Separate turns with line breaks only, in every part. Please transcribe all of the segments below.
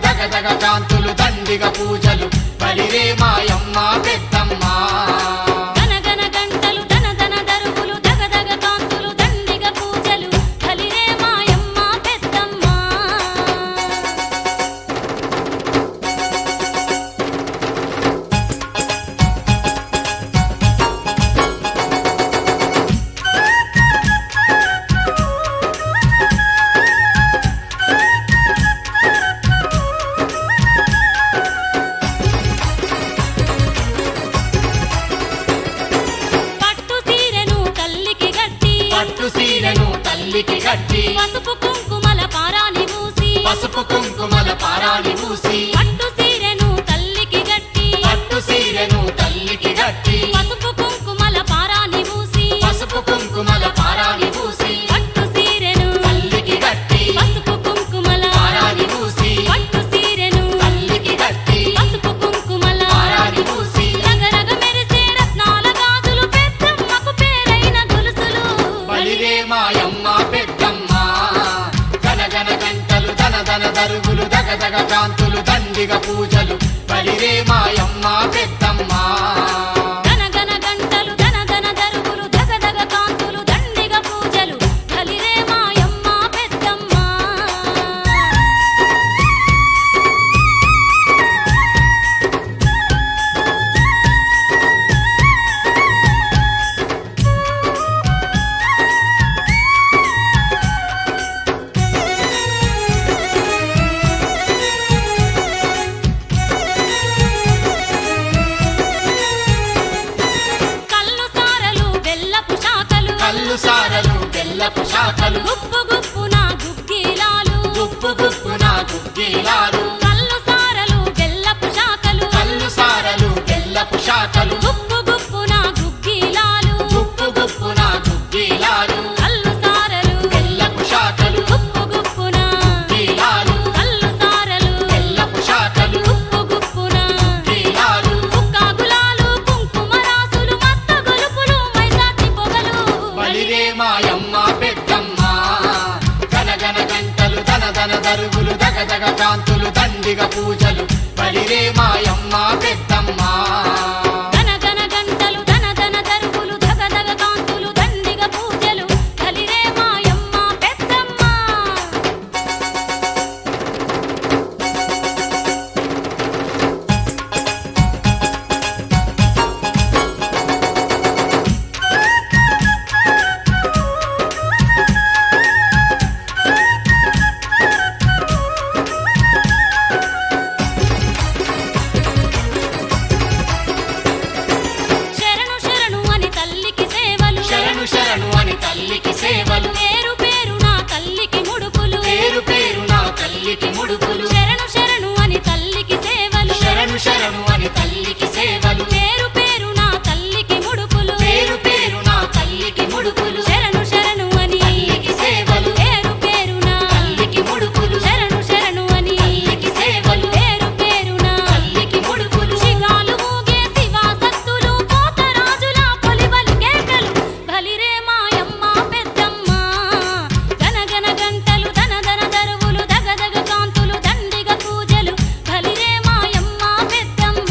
దగదగ కాంతులు దండిగ పూజలు బలిరే మాయమ్మ పెద్దమ్మ
గనగన గంటలు ధనధన దరువులు దగదగ కాంతులు దండిగ పూజలు బలిరే మాయమ్మ పెద్దమ్మ
పట్టు సీరెను తల్లికి గట్టి
పసుపు కుంకుమల పారాని మూసి
పసుపు కుంకుమల పారాని మూసి
పట్టు సీరెను తల్లికి గట్టి
పట్టు సీరెను తల్లికి గట్టి
పసుపు కుంకుమల పారాని మూసి
పసుపు కుంకుమల పారాని మూసి
పట్టు సీరెను
తల్లికి గట్టి
పసుపు కుంకుమల
పారాని మూసి
పట్టు సీరెను
తల్లికి గట్టి
పసుపు కుంకుమల
పారాని మూసి
రగరగ మెరిసే రత్నాల గాజులు పెద్దమ్మకు పేరైన గొలుసులు
బలిరే మాయమ్మ పెద్దమ్మ గనగన గంటలు ధనధన దరుగులు దగదగ కాంతులు దండిగ పూజలు బలిరే మాయమ్మ పెద్దమ్మ
గనగన గంటలు ధనధన దరువులు దగదగ కాంతులు దండిగ పూజలు బలిరే మాయమ్మ పెద్దమ్మ కల్లు సారలు బెల్లపు శాఖలు
కల్లు సారలు బెల్లపు శాఖలు
గుప్పు గుప్పున గుగ్గిలాలు
గుప్పు గుప్పున గుగ్గిలాలు
కల్లు సారలు బెల్లపు శాఖలు
కల్లు సారలు బెల్లపు శాఖలు
గుప్పు గుప్పున గుగ్గిలాలు
గుప్పు గుప్పున గుగ్గిలాలు
కల్లు సారలు
బెల్లపు శాఖలు
గుప్పు గుప్పున
గుగ్గిలాలు
కల్లు సారలు
బెల్లపు శాఖలు
గుప్పు గుప్పున
గుగ్గిలాలు
కుక్కాగులాలు కుంకుమ రాసులు మత్త గొలుపులు మైసాచి పొగలు
బలిరే మాయమ్మ పెద్దమ్మ గనగన గంటలు ధనధన దరుగులు దగదగ కాంతులు దండిగ పూజలు బలిరే మాయమ్మ పెద్దమ్మ
గనగన గంటలు ధనధన దరువులు దగదగ కాంతులు దండిగ పూజలు బలిరే మాయమ్మ పెద్దమ్మ శరణు శరణు అని తల్లికి సేవలు
శరణు శరణు అని తల్లికి సేవలు
పేరు పేరు నా తల్లికి ముడుపులు
పేరు పేరు నా తల్లికి ముడుపులు
శరణు శరణు అని తల్లికి సేవలు
శరణు శరణు అని తల్లికి సేవలు
పేరు పేరు నా తల్లికి ముడుపులు
పేరు పేరు నా తల్లికి ముడుపులు
శరణు శరణు అని
తల్లికి సేవలు
పేరు పేరు నా
తల్లికి ముడుపులు
శరణు శరణు అని
తల్లికి సేవలు
పేరు పేరు నా
తల్లికి ముడుపులు
శిగాలు ఊగే శివాసత్తులు పోతరాజుల పొలిబలి కేకలు బలిరే మాయమ్మ పెద్దమ్మ గనగన గంటలు ధనధన దరువులు దగదగ కాంతులు దండిగ పూజలు బలిరే మాయమ్మ పెద్దమ్మ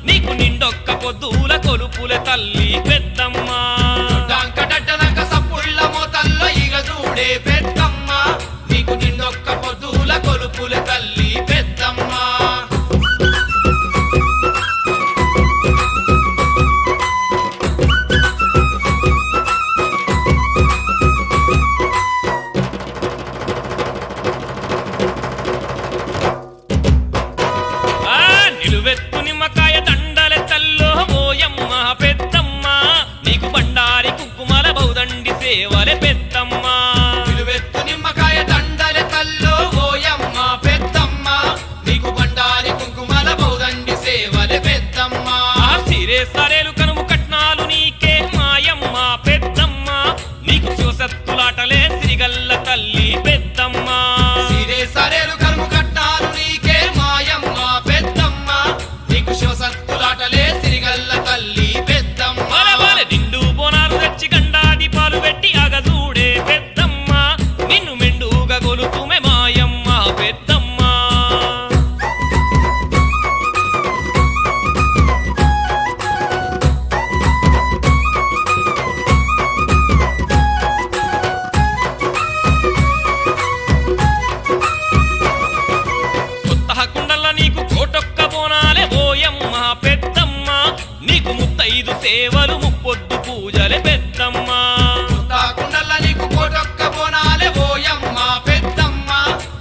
నీకు నిండొక్క పొద్దుల కొలుపుల తల్లి పెద్దమ్మ.
డంకడడ్డనక సప్పుళ్ళ మోతల్లో ఇగ చూడే పెద్దమ్మ, నీకు నిండొక్క పొద్దుల కొలుపుల తల్లి పెద్దమ్మ.
నిలువెత్తు నిమ్మకాయ దండలె తల్లో ఓయమ్మ పెద్దమ్మ, నీకు బండారి కుంకుమల బౌదండి సేవలె పెద్దమ్మ.
నిలువెత్తు నిమ్మకాయ దండలె తల్లో ఓయమ్మ పెద్దమ్మ, నీకు బండారి కుంకుమల బౌదండి సేవలె పెద్దమ్మ.
సిరే సరేలు కనుము కట్నాలు నీకే మాయమ్మ పెద్దమ్మ, నీకు శివసత్తులాటలే సిరిగల్ల తల్లి పెద్దమ్మ.
సిరే సరేలు కనుము కట్నాలు నీకే మాయమ్మ పెద్దమ్మ, నీకు శివసత్తులాటలే సిరిగల్ల తల్లి పెద్దమ్మ.
బలబల నిండు బోనాలు తెచ్చి గండాది పాలు పెట్టి అగజూడే పెద్దమ్మ, నిన్ను మెండుగా గొలుతుమే మాయమ్మ పెద్దమ్మ. కొత్త కుండల్ల నీకు కోటొక్క బోనాలే ఓయమ్మ పెద్దమ్మ, నీకు 35 సేవలు ముప్పొద్దు పూజలే పెద్దమ్మ.
కుండల్ల నీకు కోటొక్క బోనాలే ఓయమ్మ పెద్దమ్మ,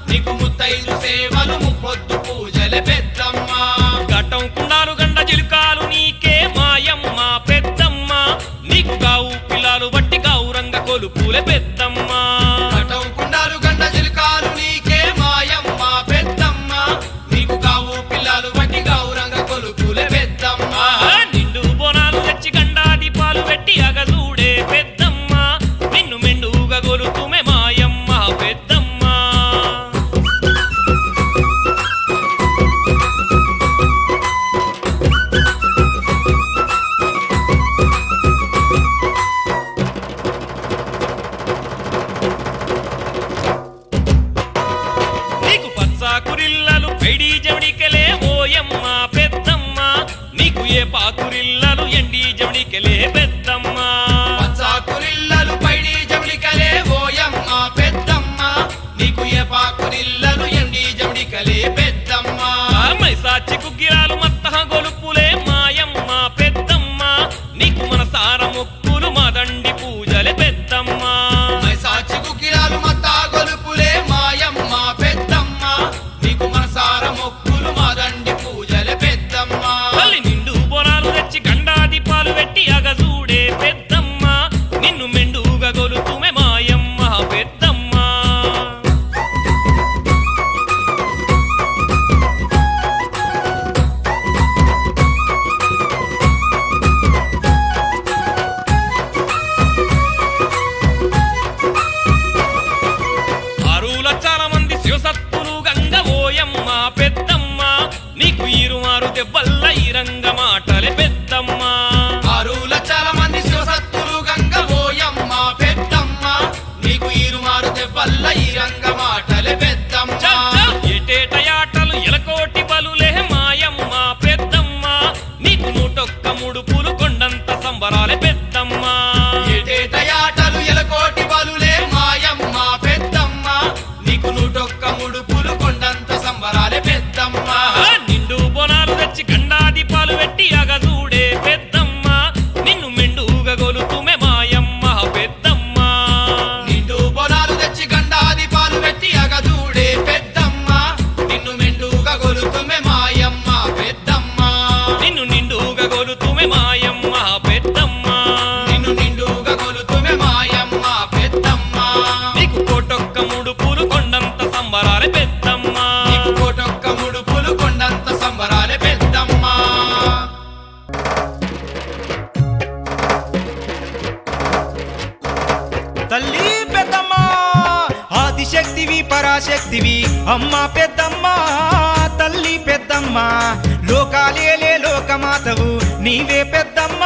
నీకు 35 సేవలు ముప్పొద్దు పూజలే పెద్దమ్మ.
ఘటం కుండాలు గండ జిలుకాలు నీకే మాయమ్మ పెద్దమ్మ, నీకు గావు పిల్లలు బట్టి గౌరంగ కొలుపులే పెద్దమ్మ.
ఘటం కుండాలు గండ జిలుకాలు నీకే మాయమ్మ పెద్దమ్మ, నీకు గావు పిల్లలు బట్టి గౌరంగ కొలుపులే పెద్దమ్మ.
నిండు బోనాలు తెచ్చి గండాది పాలు పెట్టి అగజూడే పెద్దమ్మ, నిన్ను మెండుగా గొలుతుమే మాయమ్మ పెద్దమ్మ. నీకు పచ్చాకురిల్లలు పైడి జవడికెలే ఓయమ్మ పెద్దమ్మ, నీకు ఏ పాకురిల్లలు ఎండి జవడికెలే పెద్దమ్మ.
పచ్చాకురిల్లలు పైడి జమిడికలే ఓయమ్మ పెద్దమ్మ, నీకు ఏ పాకురిల్లలు ఎండి జమిడికలే పెద్దమ్మ.
మైసాచి కుగ్గిరాలు మత్తహ గొలుపులే మాయమ్మ పెద్దమ్మ, నీకు మనసార మొక్కులు మాదండి పూజలే పెద్దమ్మ.
మైసాచి కుకిరాలు మత్తా గొలుపులే మాయమ్మ పెద్దమ్మ, నీకు మనసార మొక్కులు మాదండి పూజలే పెద్దమ్మ.
తల్లి నిండు బోనాలు తెచ్చి గండాది పాలు పెట్టి అగజూడే పెద్దమ్మ, నిన్ను మెండుగా గొలుతుమే మాయమ్మ పెద్దమ్మ. ఆరుల చాలా మంది శివసత్తులు గంగ ఓయమ్మ పెద్దమ్మ, నీకు ఈరుమారు దెబ్బల్ల ఈ రంగ మాటలే పెద్దమ్మ.
6 లక్షల మంది శివసత్తులు గంగ ఓయమ్మ పెద్దమ్మ, నీకు ఈరుమారు దెబ్బల్ల ఈ రంగ మాటలే పెద్దమ్మ.
ఏటేటయాటలు ఎలకోటి బలులే మాయమ్మ పెద్దమ్మ, నీకు 101 ముడుపులు కొండంత సంబరాలే పెద్దమ్మ.
ఏటేటయాటలు ఎలకోటి బలులే మాయమ్మ పెద్దమ్మ, నీకు 101 ముడుపులు కొండంత సంబరాలే పెద్దమ్మ.
నిండు బోనాలు తెచ్చి గండాది పాలు పెట్టి అగజూడే పెద్దమ్మ, నిన్ను మెండుగా గొలుతుమే మాయమ్మ పెద్దమ్మ.
నిండు బొనాలు తెచ్చి గండాది పాలు పెట్టి అగజూడే పెద్దమ్మ, నిన్ను మెండుగా గొలుతుమే మాయమ్మ పెద్దమ్మ.
నిన్ను నిండుగా గొలుతుమే మాయమ్మ పెద్దమ్మ.
నిన్ను నిండుగా గొలుతుమే మాయమ్మ పెద్దమ్మ.
నీకు కోటొక్క ముడుపులు కొండంత సంబరాలే పెద్దమ్మ.
నీకు కోటొక్క ముడుపులు కొండంత సంబరాలే పెద్దమ్మ.
తల్లి పెద్దమ్మ ఆదిశక్తివి పరాశక్తివి అమ్మ పెద్దమ్మ తల్లి పెద్దమ్మ లోకాలేలే లోకమాతవు నీవే పెద్దమ్మ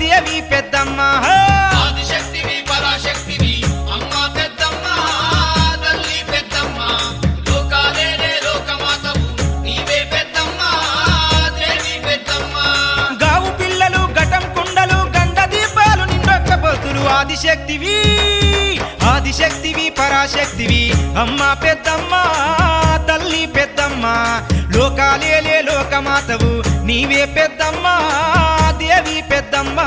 దేవి పెద్దమ్మ.
ఆదిశక్తివి పరాశక్తివి అమ్మ పెద్దమ్మ, తల్లి పెద్దమ్మ, లోకాలేలే లోకమాతవు నీవే పెద్దమ్మ, దేవి పెద్దమ్మ.
ఆదిశక్తివి పరాశక్తివి అమ్మ పెద్దమ్మ తల్లి పెద్దమ్మ లోకాలేలే లోకమాతవు నీవే పెద్దమ్మ దేవి పెద్దమ్మ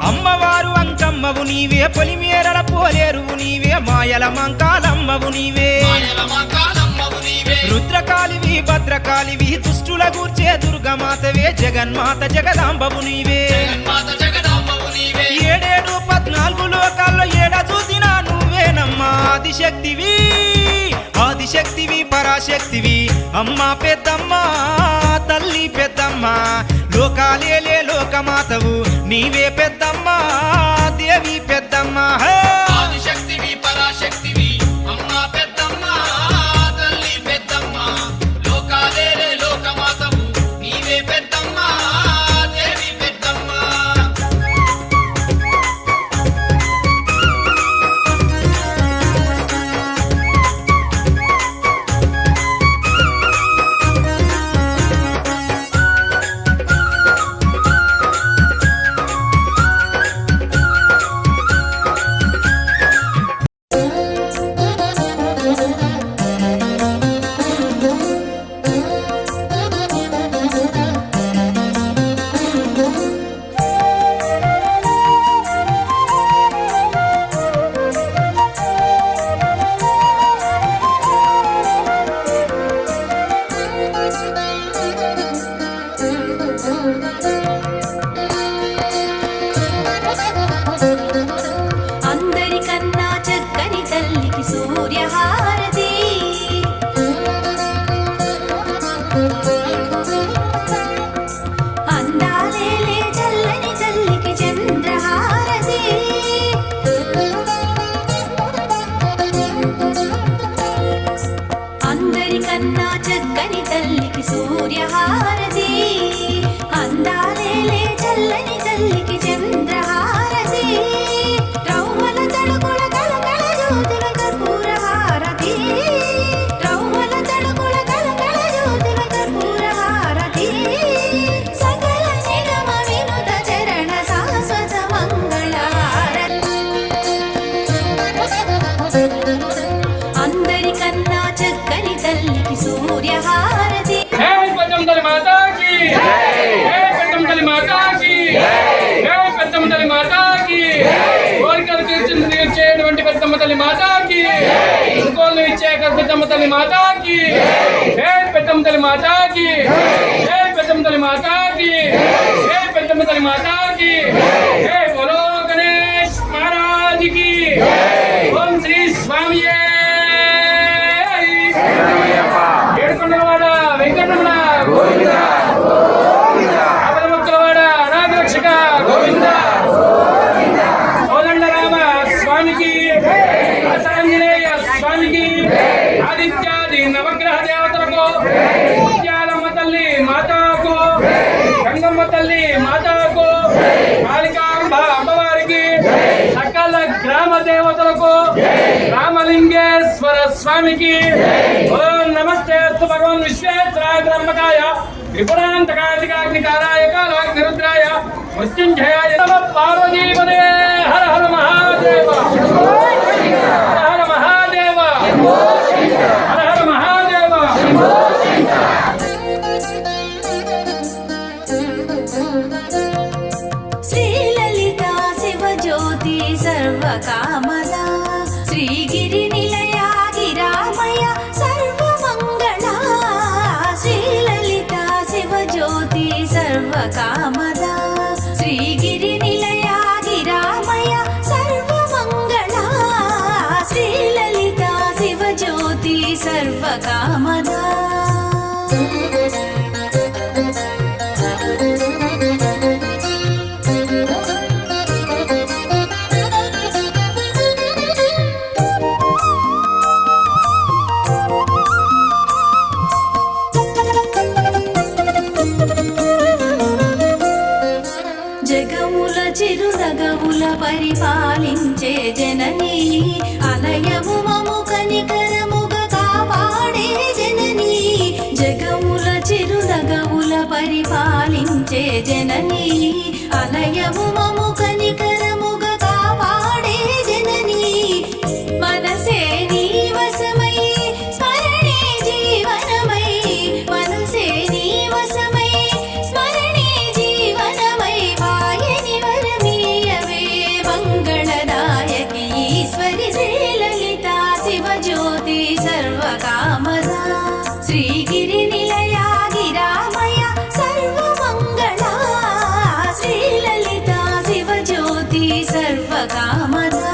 అమ్మవారు అంకమ్మవు నీవే పొలిమేరల పోలేరువు నీవే మాయల మంకాలమ్మవు నీవే
మాయల మంకాలమ్మవు నీవే
రుద్రకాళివి భద్రకాళివి దుష్టుల గూర్చే దుర్గమాతవే జగన్మాత జగదాంబవు నీవే
జగన్మాత జగదాంబవు నీవే
14 లోకాల్లో ఏడ చూసినా నువ్వేనమ్మా ఆదిశక్తివి ఆదిశక్తివి పరాశక్తివి అమ్మ పెద్దమ్మ తల్లి పెద్దమ్మ లోకాలేలే లోకమాతవు నీవే పెద్దమ్మ దేవి పెద్దమ్మ హే
ఆదిశక్తివి పరాశక్తివి అమ్మ పెద్దమ్మ తల్లి పెద్దమ్మ లోకాలేలే లోకమాతవు నీవే పెద్దమ్మ దేవి పెద్దమ్మ
అందరికన్నా చక్కని తల్లికి సూర్యహారతి అందాలేలే చల్లని తల్లికి చంద్రహారతి అందరికన్నా చక్కని తల్లికి సూర్యహారతి అందాలేలే చల్లని తల్లికి చంద్రహారతి రౌవల తడుకుల కలకల జ్యోతుల కర్పూరహారతి రౌవల తడుకుల కలకల జ్యోతుల కర్పూరహారతి సకల నిగమ వినుత చరణ శాశ్వత మంగళహారతి అందరికన్నా చక్కని తల్లికి సూర్యహారతి
జై పెద్దమ్మ మాతా కీ జై పెద్దమ్మ మాతా కీ జై పెద్దమ్మ మాతా కీ కోరికలు తీర్చేటువంటి పెద్దమ్మ తల్లి మాతా కీ ఇంకోళ్ళు ఇచ్చే పెద్దమ్మ తల్లి మాతా కీ జై పెద్దమ్మ తల్లి మాతా కీ జై పెద్దమ్మ తల్లి మాతా కీ జై పెద్దమ్మ తల్లి మాతా కీ జై బోలో గణేష్ మహారాజ్ కీ ఓం శ్రీ స్వామియే ఏడుకొండలవాడ వెంకటరమణ గోవింద అబలముక్కలవాడ అనాథరక్షక గోవింద కోదండరామ స్వామికి ఆంజనేయ స్వామికి ఆదిత్యాది నవగ్రహ దేవతలకు ముత్యాలమ్మ తల్లి మాతాకు గంగమ్మ తల్లి మాతాకు కాళికాంబ అమ్మవారికి సకల గ్రామ దేవతలకు రామలింగేశ్వర స్వామికి ఓం నమస్తే అస్తు భగవాన్ విశ్వేశ్వరాయ బ్రహ్మకాయ త్రిపురాంతకాధికాగ్నికారాయ కాలాగ్నిరుద్రాయ మృత్యుంజయాయ నమః పార్వతీపదే హర హర మహాదేవ హర హర మహాదేవ హర హర మహాదేవ
శ్రీలలిత శివజ్యోతి సర్వకామద శ్రీగిరి నిలయ గిరామయ సర్వమంగళ శ్రీలలిత శివజ్యోతి సర్వకామద శ్రీగిరి నిలయ గిరామయ సర్వమంగళ
అలయము మము కనికరముగ కాపాడే జననీ జగముల చిరునగముల పరిపాలించే జననీ అలయము మము కనికరముగ కాపాడే జననీ మనసే నీ వశమై స్మరణే జీవనమై మనసే నీ వశమై స్మరణే జీవనమై వాయని వరమీయవే మంగళదాయకి ఈశ్వరి శ్రీలలిత శివజ్యోతి సర్వకామదా శ్రీగిరి నిలయా గిరామయ సర్వమంగళా శ్రీలలిత శివజ్యోతి సర్వకామదా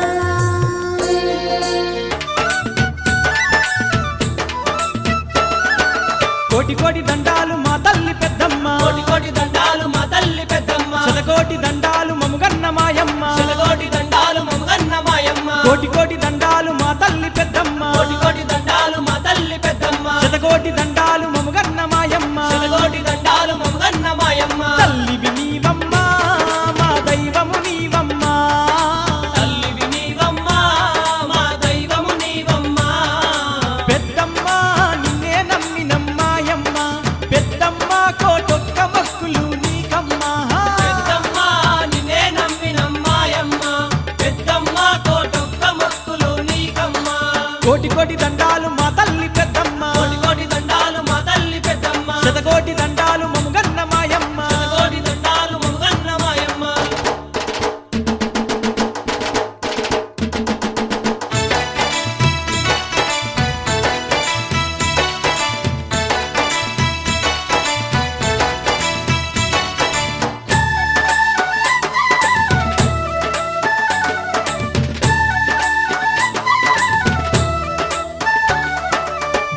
కోటి కోటి దండాలు మా తల్లి పెద్దమ్మ
కోటి కోటి దండాలు మా తల్లి పెద్దమ్మ
శతకోటి దండాలు మముగన్న మాయమ్మ
శతకోటి దండాలు మమగన్న మాయమ్మ
కోటి కోటి దండాలు మా తల్లి పెద్దమ్మ
కోటి కోటి దండాలు మా తల్లి పెద్దమ్మ
శతకోటి దండాలు మముగన్న మాయమ్మ
శతకోటి దండాలు మమగన్న మాయమ్మ
తల్లివి నీవమ్మ మా దైవము నీవమ్మ
తల్లివి నీవమ్మ మా దైవము నీవమ్మ
పెద్దమ్మ నిన్నే నమ్మినమ్మాయమ్మ పెద్దమ్మ కోటొక్క మొక్కులు నీకమ్మ
పెద్దమ్మ నిన్నే నమ్మినమ్మాయమ్మ పెద్దమ్మ కోటొక్క మొక్కులు నీకమ్మ
కోటి కోటి దండాలు మా తల్లి పెద్దమ్మ
కోటి కోటి దండాలు మా తల్లి పెద్దమ్మ
శతకోటి దండాలు మముగన్న మాయమ్మ
శతకోటి దండాలు మమగన్న మాయమ్మ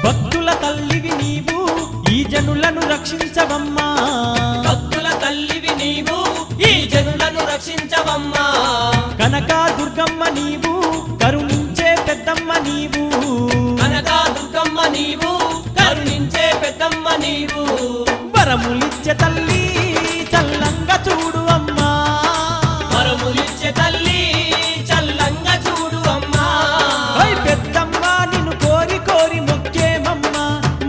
భక్తుల తల్లివి నీవు ఈ జనులను రక్షించవమ్మా
భక్తుల తల్లివి నీవు ఈ జనులను రక్షించవమ్మా
కనక దుర్గమ్మ నీవు కరుణించే పెద్దమ్మ నీవు
కనక దుర్గమ్మ నీవు కరుణించే పెద్దమ్మ నీవు
వరములిచ్చే తల్లి చల్లంగా చూడు అమ్మా
వరములిచ్చే తల్లి చల్లంగా చూడు అమ్మా
ఓయ్ పెద్దమ్మ నిన్ను కోరి కోరి మొక్కేమమ్మ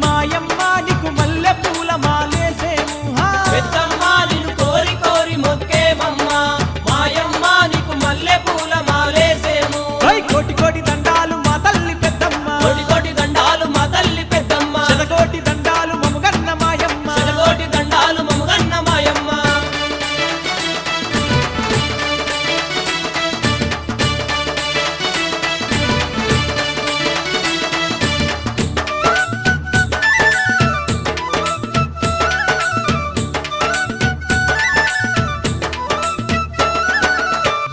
మాయమ్మ నీకు మల్లె పూల మాలేసేము
పెద్దమ్మ నిన్ను కోరి కోరి మొక్కేమమ్మా మాయమ్మ నీకు మల్లె పూల మాలేసేము
ఓయ్ కోటి కోటి దండాలు మా తల్లి పెద్దమ్మ
కోటి కోటి దండాలు మా తల్లి పెద్దమ్మ
శతకోటి దండాలు మముగన్న మాయమ్మ
శతకోటి దండాలు మమగన్న మాయమ్మ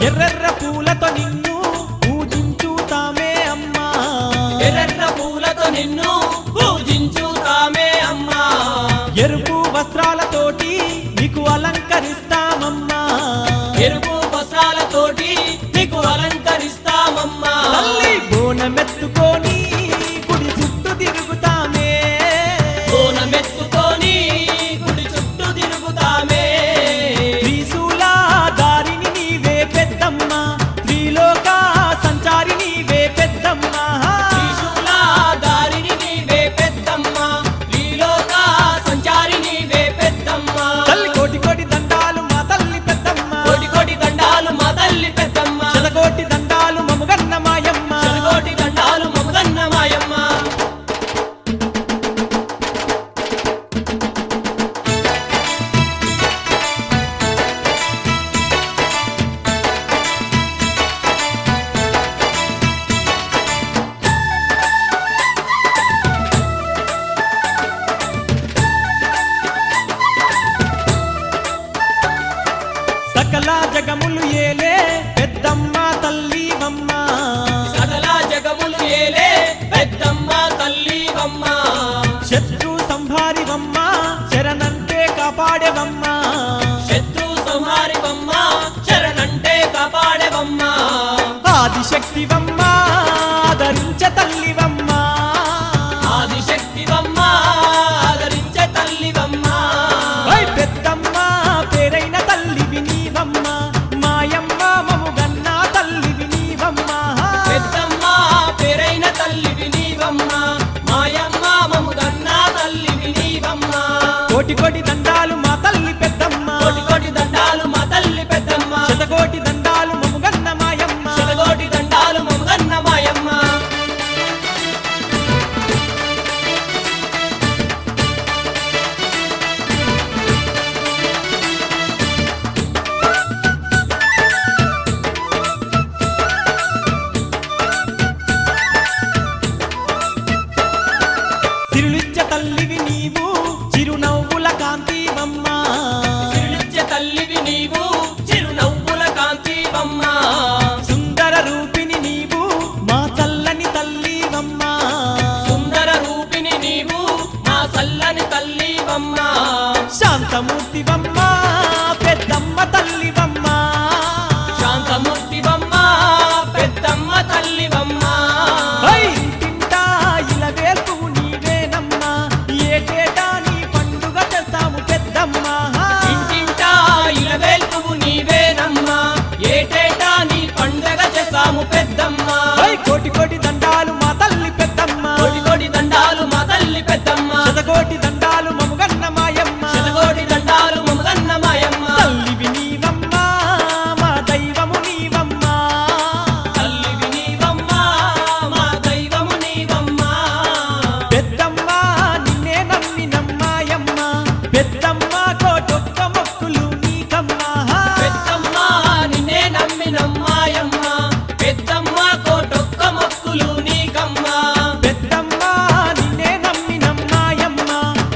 ఎర్రెర్ర పూలతో నిన్ను పూజించుతామే అమ్మా
ఎర్ర పూలతో నిన్ను పూజించుతామే అమ్మా
ఎరుపు వస్త్రాలతోటి నీకు అలంకరిస్తామమ్మా
ఎరుపు వస్త్రాలతోటి నీకు అలంకరిస్తామమ్మా
తల్లి బోనమెత్తుకొని కుడి చుట్టూ తిరుగుతామే
బోనమెత్తుకొని గుడి చుట్టూ తిరుగుతామే
త్రిశూల దారిని నీవే పెద్దమ్మ త్రిలోక సంచారి నీవే పెద్దమ్మ
త్రిశూల దారిని నీవే పెద్దమ్మ త్రిలోక సంచారి నీవే పెద్దమ్మ
తల్లి కోటి కోటి దండాలు మా తల్లి పెద్దమ్మ
కోటి కోటి దండాలు మా తల్లి పెద్దమ్మ
శతకోటి దండాలు మముగన్న మాయమ్మ
శతకోటి దండాలు కోటి కోటి దండాలు మా తల్లి పెద్దమ్మ కోటి కోటి దండాలు మా తల్లి పెద్దమ్మ శతకోటి దండాలు మముగన్న మాయమ్మ శతకోటి దండాలు మముగన్న మాయమ్మ తల్లివి నీవమ్మ మా దైవము నీవమ్మ తల్లివి నీవమ్మ మా దైవము నీవమ్మ పెద్దమ్మ నిన్నే నమ్మినమ్మాయమ్మ పెద్దమ్మ కోటొక్క మొక్కులు నీకమ్మ పెద్దమ్మ నిన్నే నమ్మినమ్మాయమ్మ పెద్దమ్మ కోటొక్క మొక్కులు నీకమ్మ పెద్దమ్మ నిన్నే నమ్మినమ్మాయమ్మ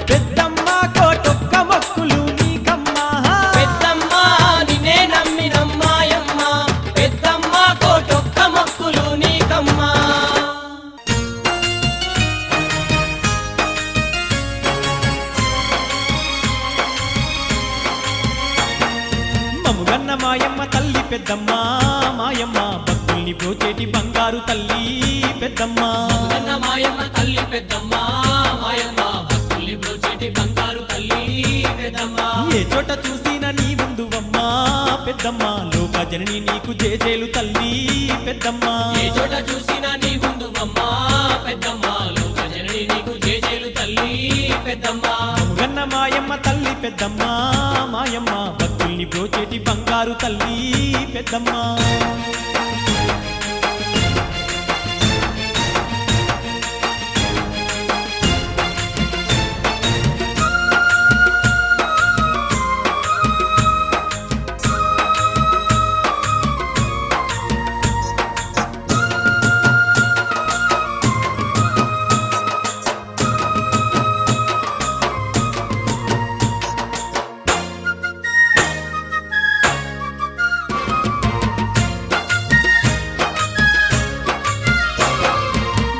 పెద్దమ్మ కోటొక్క మొక్కులు నీకమ్మ పెద్దమ్మ నిన్నే నమ్మినమ్మాయమ్మ పెద్దమ్మ కోటొక్క మొక్కులు నీకమ్మ మముగన్న మాయమ్మ తల్లి పెద్దమ్మ మాయమ్మ భక్తుల్ని బ్రోచేటి బంగారు తల్లి పెద్దమ్మ మముగన్న మాయమ్మ తల్లి పెద్దమ్మ మాయమ్మ భక్తుల్ని బ్రోచేటి బంగారు తల్లి పెద్దమ్మ ఏ చోట చూసినా నీ ముందువమ్మ పెద్దమ్మ లోక జనని నీకు జేజేలు తల్లి పెద్దమ్మ ఏ చోట చూసినా నీ ముందువమ్మ పెద్దమ్మ లోక జనని నీకు జేజేలు తల్లి పెద్దమ్మ మముగన్న మాయమ్మ తల్లి పెద్దమ్మ మాయమ్మ భక్తుల్ని బ్రోచేటి బంగారు తల్లి పెద్దమ్మ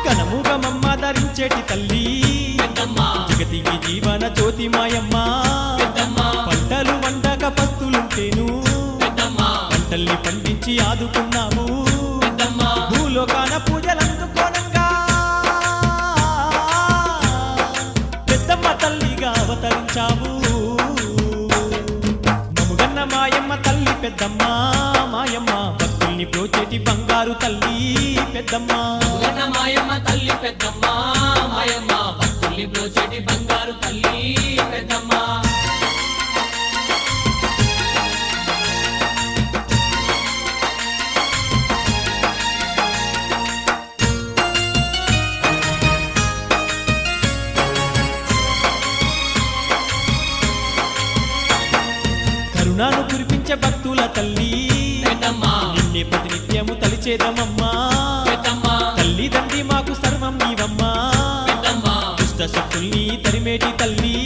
ఘనముగమమ్మ ధరించేటి తల్లి జగతికి జీవన జ్యోతి మాయమ్మ పంటలు వండక పస్తులుంటేను పంటల్ని పండించి ఆదుకున్నాము భూలోకాన పూజలందుకోనంగా పెద్దమ్మ తల్లిగా అవతరించావు మముగన్న మాయమ్మ తల్లి పెద్దమ్మ మాయమ్మ భక్తుల్ని బ్రోచేటి బంగారు తల్లి పెద్దమ్మ మముగన్న మాయమ్మ తల్లి పెద్దమ్మ మాయమ్మ భక్తుల్ని బ్రోచేటి బంగారు తల్లి పెద్దమ్మ కరుణాను కురిపించే భక్తుల తల్లి నిన్నే ప్రతినిత్యము తలిచేదమమ్మా తల్లి తండ్రి మాకు సర్వం నీవమ్మా దుష్ట శక్తుల్ని తరిమేటి తల్లి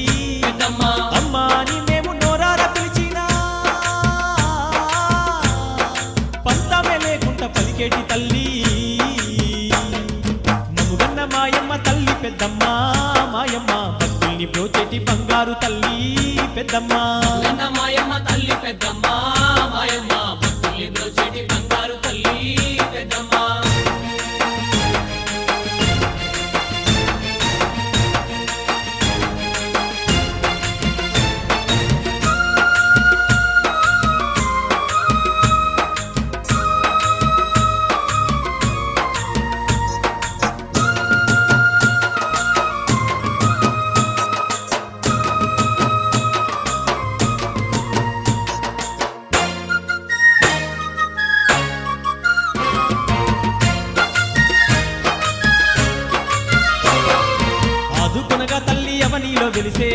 అమ్మా అని మేము నోరార పిలిచినా పంతమే లేకుండా పలికేటి తల్లి మముగన్న మాయమ్మ తల్లి పెద్దమ్మ మాయమ్మ భక్తుల్ని బ్రోచేటి బంగారు తల్లి పెద్దమ్మ మాయమ్మ తల్లి పెద్దమ్మ మాయమ్మ భక్తుల్ని బ్రోచేటి బంగారు తల్లి పెద్దమ్మ ఆదుకొనగా తల్లి అవనిలో వెలిసే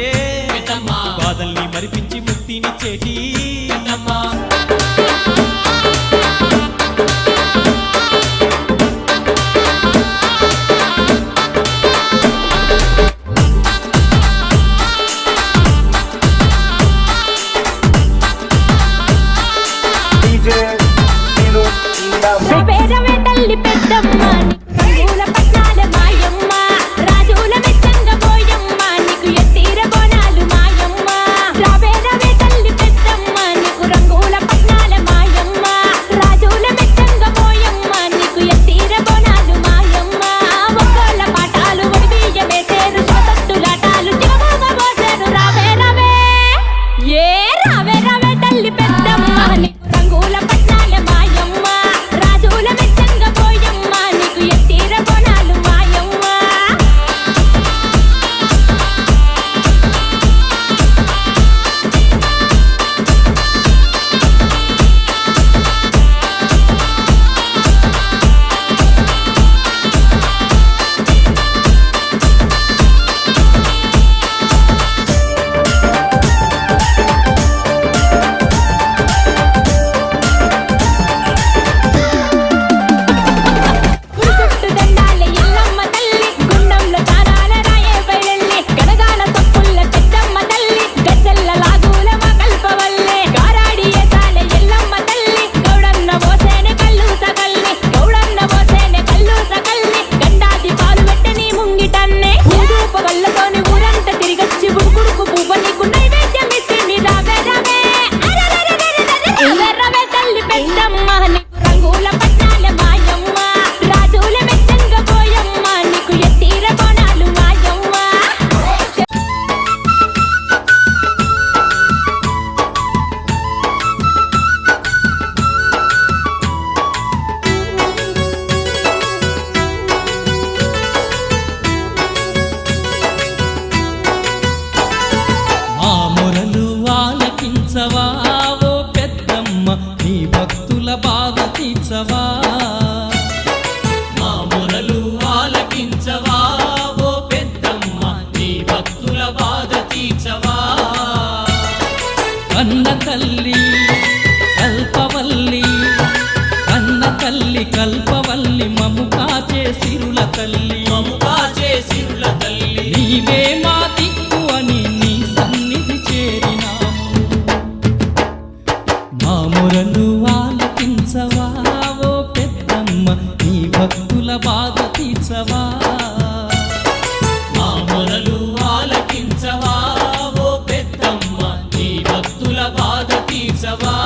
బాధల్ని మరిపించి ముక్తినిచ్చేటి
పేరవే తల్లి పెద్దమ్మ రంగుల పట్నాల మాయమ్మ రాజుల మెచ్చంగ పోయమ్మ నీకు ఎత్తిర బోనాలు మాయమ్మ రావే తల్లి పెద్దమ్మ
తల్లి మముగా చేసిరుల తల్లి నీవే మా దిక్కు అని నీ సన్నిధి చేరినాము మా మొరలు ఆలకించవా ఓ పెద్దమ్మ నీ భక్తుల బాధ తీర్చవా మా మొరలు ఆలకించవా ఓ పెద్దమ్మ నీ భక్తుల బాధ తీర్చవా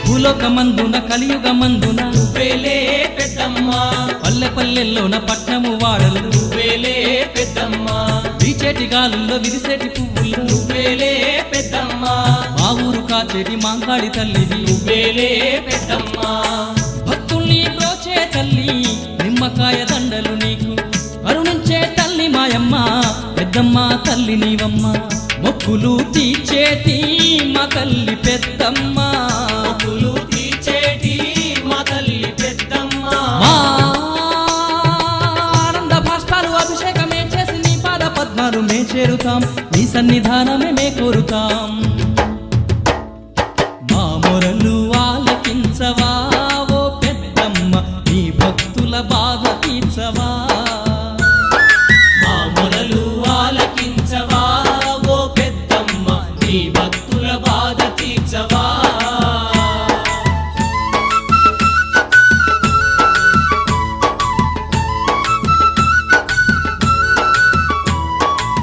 భూలోకమందున కలియుగమందున నువ్వేలే పెద్దమ్మ పల్లె పల్లెల్లోన పట్నము వాడలు నువ్వేలే పెద్దమ్మ వీచేటి గాలుల్లో విరిసేటి పువ్వులు నువ్వేలే పెద్దమ్మ మా ఊరు కాచేటి మాంకాడి తల్లివి నువ్వేలే పెద్దమ్మ భక్తుల్ని బ్రోచే తల్లి నిమ్మకాయ దండలు నీకు అరుణించే తల్లి మాయమ్మ పెద్దమ్మ తల్లి నీవమ్మ మొక్కులు తీర్చేటి మా తల్లి పెద్దమ్మ మొక్కులు తీర్చేటి మా తల్లి పెద్దమ్మ ఆనంద భాష్పాలు అభిషేకమే చేసి నీ పాద పద్మాలు మే చేరుతాం నీ సన్నిధానమే మే కోరుతాం